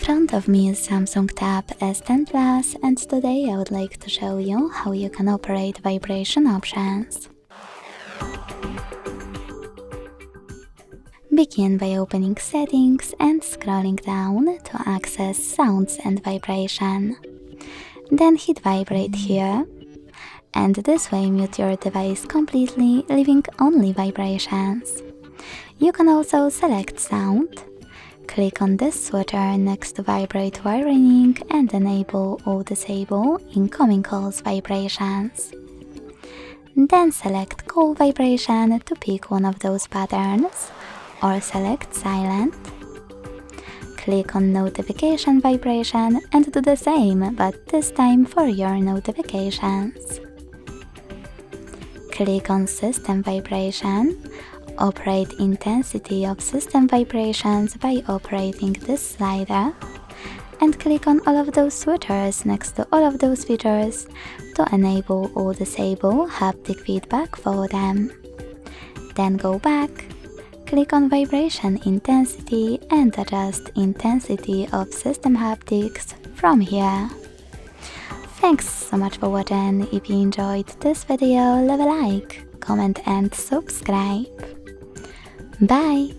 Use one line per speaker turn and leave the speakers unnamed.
front of me is Samsung Tab S10 Plus, and today I would like to show you how you can operate vibration options. Begin by opening Settings and scrolling down to access Sounds and Vibration. Then hit Vibrate here, and this way mute your device completely, leaving only vibrations. You can also select Sound. Click on this switcher next to Vibrate Wiring and enable or disable incoming calls vibrations. Then select Call Vibration to pick one of those patterns, or select Silent. Click on Notification Vibration and do the same, but this time for your notifications. Click on System Vibration. Operate intensity of system vibrations by operating this slider, and click on all of those switchers next to all of those features to enable or disable haptic feedback for them. Then go back, click on Vibration Intensity and adjust intensity of system haptics from here. Thanks so much for watching. If you enjoyed this video, leave a like, comment and subscribe. Bye!